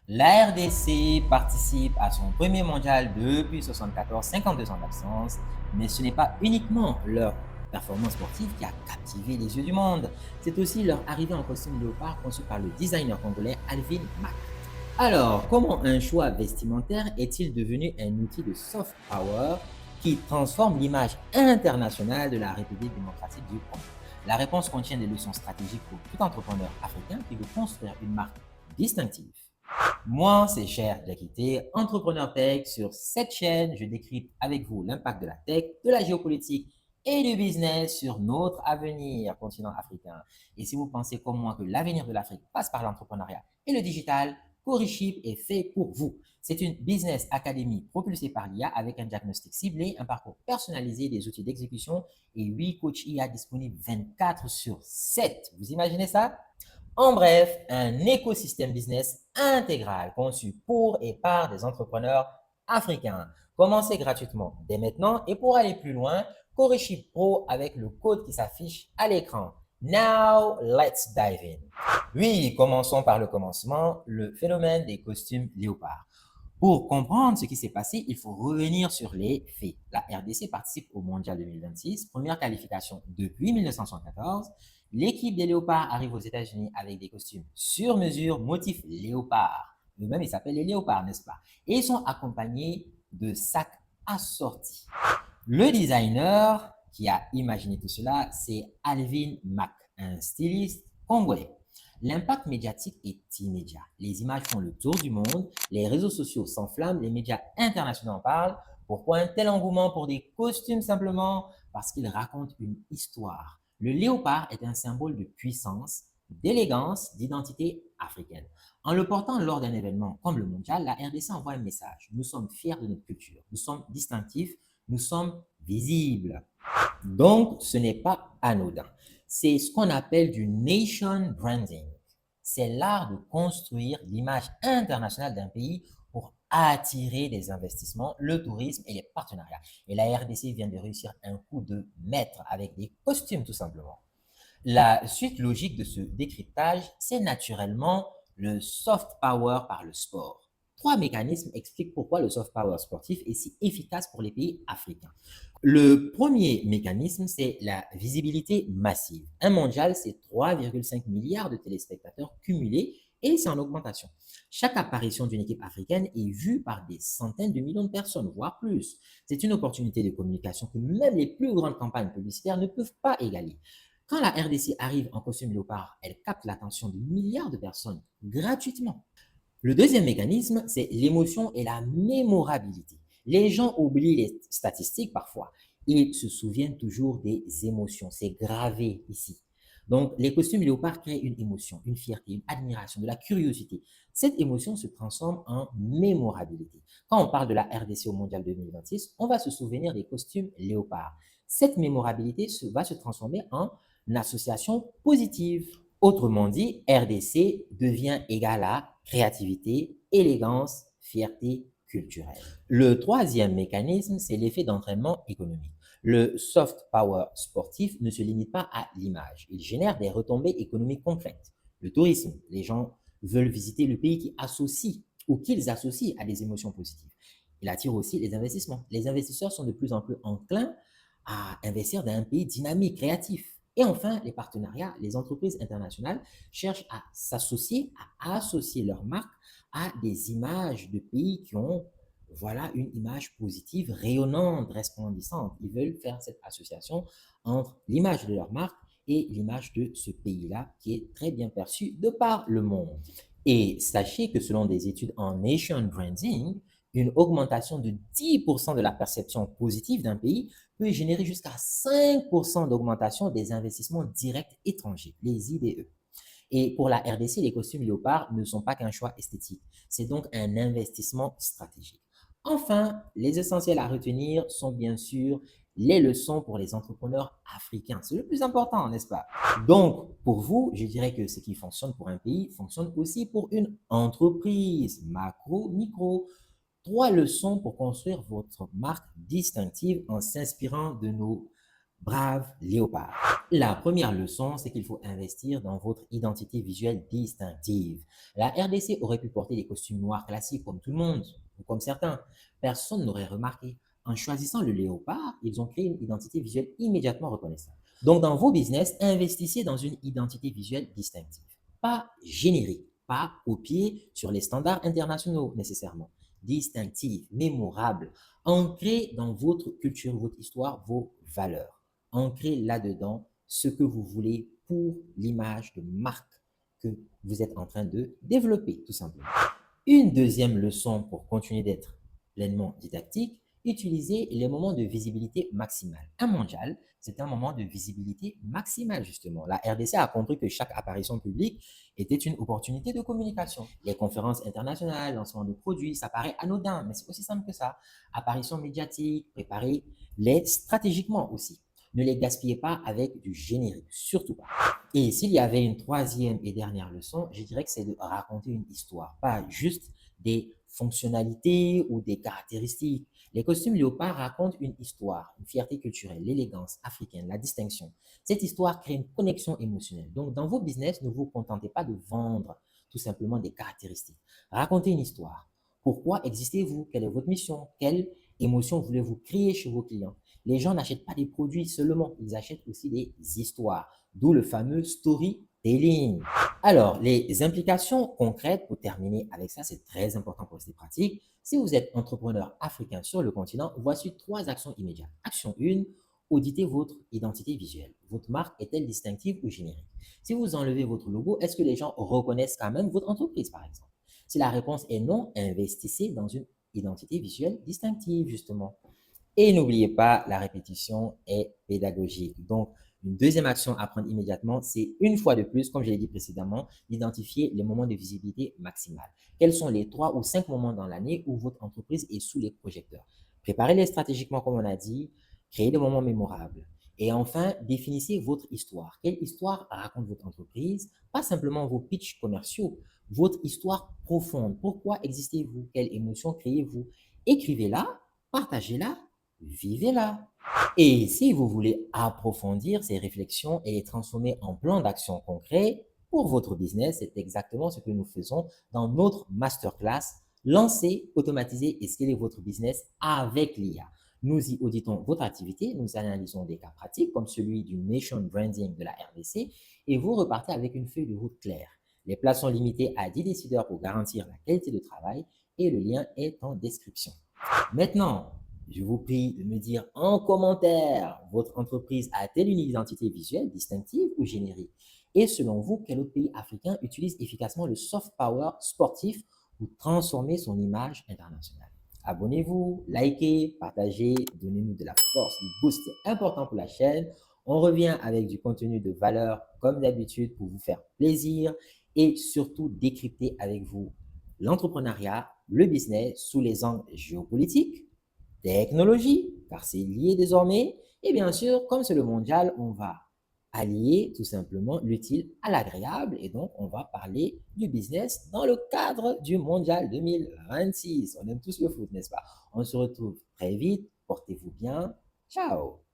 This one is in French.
La RDC participe à son premier mondial depuis 1974, 52 ans d'absence, mais ce n'est pas uniquement leur performance sportive qui a captivé les yeux du monde, c'est aussi leur arrivée en costume léopard conçu par le designer congolais Alvin Mack. Alors, comment un choix vestimentaire est-il devenu un outil de soft power qui transforme l'image internationale de la République démocratique du Congo? La réponse contient des leçons stratégiques pour tout entrepreneur africain qui veut construire une marque distinctive. Moi, c'est Cher Diakité, entrepreneur tech. Sur cette chaîne, je décrypte avec vous l'impact de la tech, de la géopolitique et du business sur notre avenir, continent africain. Et si vous pensez comme moi que l'avenir de l'Afrique passe par l'entrepreneuriat et le digital, Coriship est fait pour vous. C'est une business academy propulsée par l'IA avec un diagnostic ciblé, un parcours personnalisé, des outils d'exécution et 8 coachs IA disponibles 24 sur 7. Vous imaginez ça? En bref, un écosystème business intégral conçu pour et par des entrepreneurs africains. Commencez gratuitement dès maintenant et pour aller plus loin, Coriship Pro avec le code qui s'affiche à l'écran. Now, let's dive in. Oui, commençons par le commencement, le phénomène des costumes léopards. Pour comprendre ce qui s'est passé, il faut revenir sur les faits. La RDC participe au Mondial 2026, première qualification depuis 1974. L'équipe des Léopards arrive aux États-Unis avec des costumes sur mesure, motif léopard. Eux-mêmes, ils s'appellent les Léopards, n'est-ce pas? Et ils sont accompagnés de sacs assortis. Le designer qui a imaginé tout cela, c'est Alvin Mack, un styliste congolais. L'impact médiatique est immédiat. Les images font le tour du monde, les réseaux sociaux s'enflamment, les médias internationaux en parlent. Pourquoi un tel engouement pour des costumes simplement? Parce qu'ils racontent une histoire. Le léopard est un symbole de puissance, d'élégance, d'identité africaine. En le portant lors d'un événement comme le mondial, la RDC envoie un message. Nous sommes fiers de notre culture, nous sommes distinctifs, nous sommes visibles. Donc, ce n'est pas anodin. C'est ce qu'on appelle du nation branding. C'est l'art de construire l'image internationale d'un pays pour attirer des investissements, le tourisme et les partenariats. Et la RDC vient de réussir un coup de maître avec des costumes tout simplement. La suite logique de ce décryptage, c'est naturellement le soft power par le sport. Trois mécanismes expliquent pourquoi le soft power sportif est si efficace pour les pays africains. Le premier mécanisme, c'est la visibilité massive. Un mondial, c'est 3,5 milliards de téléspectateurs cumulés et c'est en augmentation. Chaque apparition d'une équipe africaine est vue par des centaines de millions de personnes, voire plus. C'est une opportunité de communication que même les plus grandes campagnes publicitaires ne peuvent pas égaler. Quand la RDC arrive en costume léopard, elle capte l'attention de milliards de personnes gratuitement. Le deuxième mécanisme, c'est l'émotion et la mémorabilité. Les gens oublient les statistiques parfois. Ils se souviennent toujours des émotions. C'est gravé ici. Donc, les costumes léopards créent une émotion, une fierté, une admiration, de la curiosité. Cette émotion se transforme en mémorabilité. Quand on parle de la RDC au Mondial 2026, on va se souvenir des costumes léopards. Cette mémorabilité va se transformer en association positive. Autrement dit, RDC devient égal à créativité, élégance, fierté culturelle. Le troisième mécanisme, c'est l'effet d'entraînement économique. Le soft power sportif ne se limite pas à l'image. Il génère des retombées économiques concrètes. Le tourisme, les gens veulent visiter le pays qui associe ou qu'ils associent à des émotions positives. Il attire aussi les investissements. Les investisseurs sont de plus en plus enclins à investir dans un pays dynamique, créatif. Et enfin, les partenariats, les entreprises internationales cherchent à s'associer, à associer leur marque à des images de pays qui ont, voilà, une image positive, rayonnante, resplendissante. Ils veulent faire cette association entre l'image de leur marque et l'image de ce pays-là qui est très bien perçu de par le monde. Et sachez que selon des études en nation branding, une augmentation de 10% de la perception positive d'un pays peut générer jusqu'à 5% d'augmentation des investissements directs étrangers, les IDE. Et pour la RDC, les costumes léopards ne sont pas qu'un choix esthétique, c'est donc un investissement stratégique. Enfin, les essentiels à retenir sont bien sûr les leçons pour les entrepreneurs africains. C'est le plus important, n'est-ce pas? Donc, pour vous, je dirais que ce qui fonctionne pour un pays fonctionne aussi pour une entreprise, macro, micro. Trois leçons pour construire votre marque distinctive en s'inspirant de nos Brave léopard. La première leçon, c'est qu'il faut investir dans votre identité visuelle distinctive. La RDC aurait pu porter des costumes noirs classiques comme tout le monde, ou comme certains. Personne n'aurait remarqué. En choisissant le léopard, ils ont créé une identité visuelle immédiatement reconnaissable. Donc, dans vos business, investissez dans une identité visuelle distinctive. Pas générique, pas copiée sur les standards internationaux nécessairement. Distinctive, mémorable, ancrée dans votre culture, votre histoire, vos valeurs. Ancrez là-dedans ce que vous voulez pour l'image de marque que vous êtes en train de développer, tout simplement. Une deuxième leçon pour continuer d'être pleinement didactique, utilisez les moments de visibilité maximale. Un mondial, c'est un moment de visibilité maximale, justement. La RDC a compris que chaque apparition publique était une opportunité de communication. Les conférences internationales, lancement de produits, ça paraît anodin, mais c'est aussi simple que ça. Apparition médiatique, préparez-les stratégiquement aussi. Ne les gaspillez pas avec du générique, surtout pas. Et s'il y avait une troisième et dernière leçon, je dirais que c'est de raconter une histoire, pas juste des fonctionnalités ou des caractéristiques. Les costumes léopards racontent une histoire, une fierté culturelle, l'élégance africaine, la distinction. Cette histoire crée une connexion émotionnelle. Donc, dans vos business, ne vous contentez pas de vendre tout simplement des caractéristiques. Racontez une histoire. Pourquoi existez-vous? Quelle est votre mission? Quelle émotion voulez-vous créer chez vos clients? Les gens n'achètent pas des produits seulement, ils achètent aussi des histoires, d'où le fameux storytelling. Alors, les implications concrètes, pour terminer avec ça, c'est très important pour rester pratique. Si vous êtes entrepreneur africain sur le continent, voici 3 actions immédiates. Action 1, auditez votre identité visuelle. Votre marque est-elle distinctive ou générique? Si vous enlevez votre logo, est-ce que les gens reconnaissent quand même votre entreprise, par exemple? Si la réponse est non, investissez dans une identité visuelle distinctive, justement. Et n'oubliez pas, la répétition est pédagogique. Donc, une deuxième action à prendre immédiatement, c'est une fois de plus, comme je l'ai dit précédemment, d'identifier les moments de visibilité maximale. Quels sont les 3 ou 5 moments dans l'année où votre entreprise est sous les projecteurs? Préparez-les stratégiquement, comme on a dit, créez des moments mémorables. Et enfin, définissez votre histoire. Quelle histoire raconte votre entreprise? Pas simplement vos pitchs commerciaux, votre histoire profonde. Pourquoi existez-vous? Quelle émotion créez-vous? Écrivez-la, partagez-la, vivez-la. Et si vous voulez approfondir ces réflexions et les transformer en plan d'action concret pour votre business, c'est exactement ce que nous faisons dans notre masterclass Lancer, automatiser et scaler votre business avec l'IA. Nous y auditons votre activité, nous analysons des cas pratiques comme celui du Nation Branding de la RDC et vous repartez avec une feuille de route claire. Les places sont limitées à 10 décideurs pour garantir la qualité de travail et le lien est en description. Maintenant, je vous prie de me dire en commentaire, votre entreprise a-t-elle une identité visuelle distinctive ou générique? Et selon vous, quel autre pays africain utilise efficacement le soft power sportif pour transformer son image internationale? Abonnez-vous, likez, partagez, donnez-nous de la force, du boost, c'est important pour la chaîne. On revient avec du contenu de valeur comme d'habitude pour vous faire plaisir et surtout décrypter avec vous l'entrepreneuriat, le business sous les angles géopolitiques, technologie, car c'est lié désormais. Et bien sûr, comme c'est le mondial, on va allier tout simplement l'utile à l'agréable. Et donc, on va parler du business dans le cadre du mondial 2026. On aime tous le foot, n'est-ce pas? On se retrouve très vite. Portez-vous bien. Ciao!